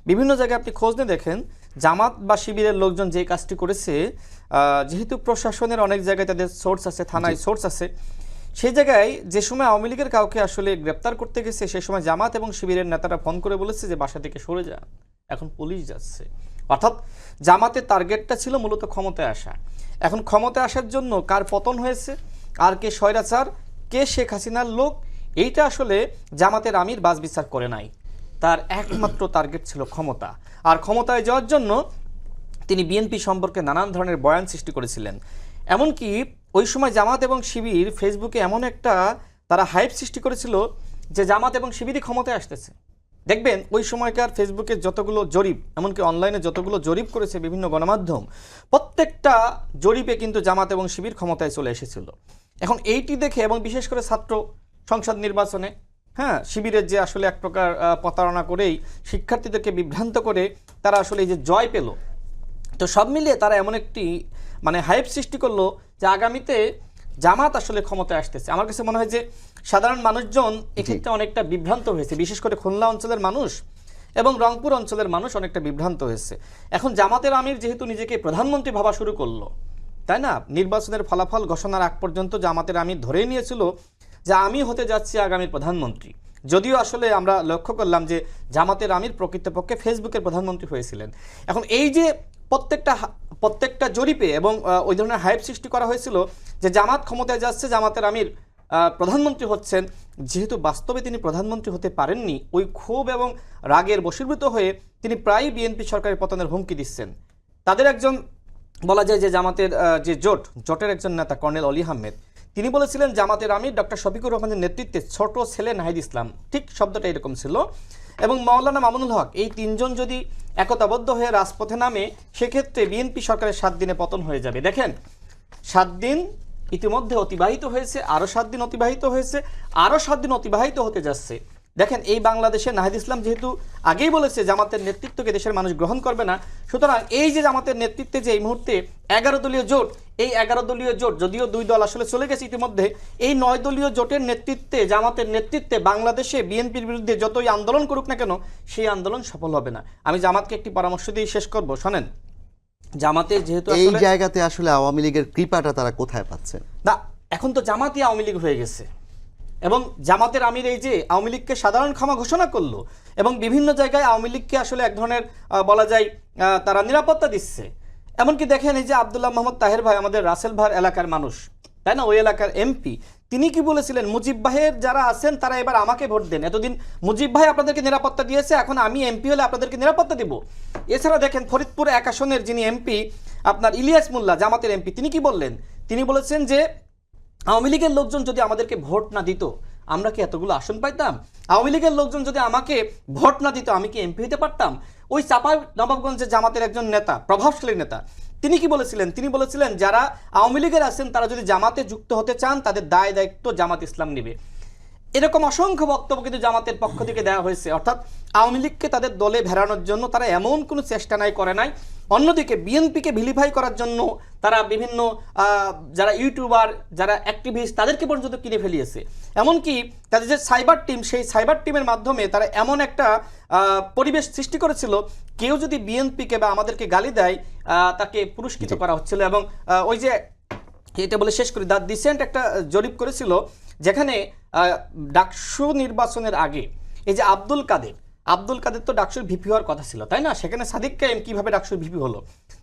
বিভিন্ন জায়গায় আপনি খোঁজ নিয়ে দেখেন জামাত বা শিবিরের লোকজন যে কাজটি করেছে, যেহেতু প্রশাসনের অনেক জায়গায় তাদের সোর্স আছে, থানায় সোর্স আছে, সেই জায়গায় যে সময় আওয়ামী লীগের কাউকে আসলে গ্রেপ্তার করতে গেছে সেই সময় জামাত এবং শিবিরের নেতারা ফোন করে বলেছে যে বাসা থেকে সরে যান, এখন পুলিশ যাচ্ছে। অর্থাৎ জামাতের টার্গেটটা ছিল মূলত ক্ষমতায় আসা। এখন ক্ষমতায় আসার জন্য কার পতন হয়েছে, আর কে স্বৈরাচার, কে শেখ হাসিনার লোক, এইটা আসলে জামাতের আমির বাছবিচার করে নাই। তার একমাত্র টার্গেট ছিল ক্ষমতা। আর ক্ষমতায় যাওয়ার জন্য তিনি বিএনপি সম্পর্কে নানান ধরনের বয়ান সৃষ্টি করেছিলেন। এমনকি ওই সময় জামাত এবং শিবির ফেসবুকে এমন একটা তারা হাইপ সৃষ্টি করেছিল যে জামাত এবং শিবিরই ক্ষমতায় আসতেছে। দেখবেন ওই সময়কার ফেসবুকের যতগুলো জরিপ, এমনকি অনলাইনে যতগুলো জরিপ করেছে বিভিন্ন গণমাধ্যম, প্রত্যেকটা জরিপে কিন্তু জামাত এবং শিবির ক্ষমতায় চলে এসেছিল। এখন এইটি দেখে এবং বিশেষ করে ছাত্র সংসদ নির্বাচনে শিবিরের যে আসলে এক প্রকার প্রতারণা করেই শিক্ষার্থীদেরকে বিভ্রান্ত করে তারা আসলে এই যে জয় পেল, তো সব মিলিয়ে তারা এমন একটি হাইপ সৃষ্টি করলো যে আগামীতে জামাত আসলে ক্ষমতায় আসতেছে। আমার কাছে মনে হয় যে সাধারণ মানুষজন এক্ষেত্রে অনেকটা বিভ্রান্ত হয়েছে, বিশেষ করে খুলনা অঞ্চলের মানুষ এবং রংপুর অঞ্চলের মানুষ অনেকটা বিভ্রান্ত হয়েছে। এখন জামাতের আমির যেহেতু নিজেকে প্রধানমন্ত্রী ভাবা শুরু করলো, তাই না, নির্বাচনের ফলাফল ঘোষণার আগ পর্যন্ত জামাতের আমির ধরেই নিয়েছিল যে আমি হতে যাচ্ছি আগামীর প্রধানমন্ত্রী। যদিও আসলে আমরা লক্ষ্য করলাম যে জামাতের আমির প্রকৃতপক্ষে ফেসবুকের প্রধানমন্ত্রী হয়েছিলেন। এখন এই যে প্রত্যেকটা জরিপে এবং ওই ধরনের হাইপ সৃষ্টি করা হয়েছিল যে জামাত ক্ষমতায় যাচ্ছে, জামাতের আমির প্রধানমন্ত্রী হচ্ছেন, যেহেতু বাস্তবে তিনি প্রধানমন্ত্রী হতে পারেননি, ওই ক্ষোভ এবং রাগের বশীভূত হয়ে তিনি প্রায় বিএনপি সরকারের পতনের হুমকি দিচ্ছেন। তাদের একজন বলা যায় যে জামাতের যে জোটের একজন নেতা কর্নেল অলি আহমেদ, তিনি বলেছিলেন জামাতের আমির ডক্টর শফিকুর রহমানের নেতৃত্বে ছোট ছেলে নাহিদ ইসলাম, ঠিক শব্দটা এরকম ছিল, এবং মাওলানা মামুনুল হক, এই তিনজন যদি একতাবদ্ধ হয়ে রাজপথে নামে সেক্ষেত্রে বিএনপি সরকারের 7 দিনে পতন হয়ে যাবে। দেখেন 7 দিন ইতিমধ্যে অতিবাহিত হয়েছে, আরও 7 দিন অতিবাহিত হয়েছে, আরও 7 দিন অতিবাহিত হতে যাচ্ছে। দেখেন এই বাংলাদেশে নাহিদ ইসলাম যেহেতু আগেই বলেছে জামাতের নেতৃত্বকে দেশের মানুষ গ্রহণ করবে না, সুতরাং এই যে জামাতের নেতৃত্বে যে এই মুহূর্তে 11 দলীয় জোট, এই 11 দলীয় জোট, যদিও 2 দল আসলে চলে গেছে ইতিমধ্যে, এই 9 দলীয় জোটের নেতৃত্বে, জামাতের নেতৃত্বে বাংলাদেশে বিএনপির বিরুদ্ধে যতই আন্দোলন করুক না কেন সেই আন্দোলন সফল হবে না। আমি জামাতকে একটি পরামর্শ দিয়ে শেষ করব, শোনেন, জামাতের যেহেতু এই জায়গাতে আসলে আওয়ামী লীগের কৃপাটা তারা কোথায় পাচ্ছে না, এখন তো জামাতই আওয়ামী লীগ হয়ে গেছে এবং জামাতের আমির এই যে আওয়ামী লীগকে সাধারণ ক্ষমা ঘোষণা করলো এবং বিভিন্ন জায়গায় আওয়ামী লীগকে আসলে এক ধরনের বলা যায় তারা নিরাপত্তা দিচ্ছে। এমনকি দেখেন এই যে আব্দুল্লাহ মোহাম্মদ তাহের ভাই, আমাদের রাসেল ভাই এলাকার মানুষ, তাই না, ওই এলাকার এমপি, তিনি কি বলেছিলেন, মুজিব ভাইয়ের যারা আছেন তারা এবার আমাকে ভোট দেন, এতদিন মুজিব ভাই আপনাদেরকে নিরাপত্তা দিয়েছে, এখন আমি এমপি হলে আপনাদেরকে নিরাপত্তা দিব। এছাড়া দেখেন ফরিদপুর 1 আসনের যিনি এমপি আপনার ইলিয়াস মোল্লা, জামাতের এমপি, তিনি কি বললেন, তিনি বলেছেন যে আওয়ামী লীগের লোকজন যদি আমাদেরকে ভোট না দিত আমরা কি এতগুলো আসন পাইতাম? আওয়ামী লীগের লোকজন যদি আমাকে ভোট না দিত আমি কি এমপি হতে পারতাম? ওই চাঁপাই নবাবগঞ্জের জামাতের একজন নেতা, প্রভাবশালী নেতা, তিনি কি বলেছিলেন, তিনি বলেছিলেন যারা আওয়ামী লীগের আছেন তারা যদি জামাতে যুক্ত হতে চান তাদের দায় দায়িত্ব জামাত ইসলাম নেবে। এরকম অসংখ্য বক্তব্য কিন্তু জামাতের পক্ষ থেকে দেওয়া হয়েছে। অর্থাৎ আওয়ামী লীগকে তাদের দলে ভেড়ানোর জন্য তারা এমন কোনো চেষ্টা করে নাই। অন্যদিকে বিএনপিকে ভিলিফাই করার জন্য তারা বিভিন্ন যারা ইউটিউবার, যারা অ্যাক্টিভিস্ট, তাদেরকে পর্যন্ত কিনে ফেলিয়েছে। এমনকি তাদের যে সাইবার টিম, সেই সাইবার টিমের মাধ্যমে তারা এমন একটা পরিবেশ সৃষ্টি করেছিল, কেউ যদি বিএনপিকে বা আমাদেরকে গালি দেয় তাকে পুরস্কৃত করা হচ্ছিল। এবং ওই যে এটা বলে শেষ করি, দ্য ডিসেন্ট একটা জরিপ করেছিল যেখানে ডাকসু নির্বাচনের আগে এই যে আব্দুল কাদের তো ডাকসুর ভিপি হওয়ার কথা ছিল, তাই না, সেখানে সাদিক কায়েম কিভাবে ডাকসুর ভিপি হলো।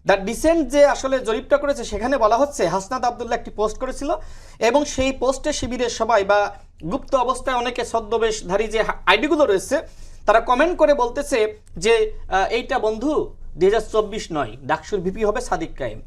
দ্য ডিসেন্ট যে আসলে জরিপটা করেছে সেখানে বলা হচ্ছে হাসনাত আব্দুল্লাহ একটি পোস্ট করেছিল এবং সেই পোস্টে শিবিরের সবাই বা গুপ্ত অবস্থায় অনেকে ছদ্মবেশধারী যে আইডিগুলো রয়েছে তারা কমেন্ট করে বলতেছে যে এইটা বন্ধু 2024 নয়, ডাকসুর ভিপি হবে সাদিক কায়েম।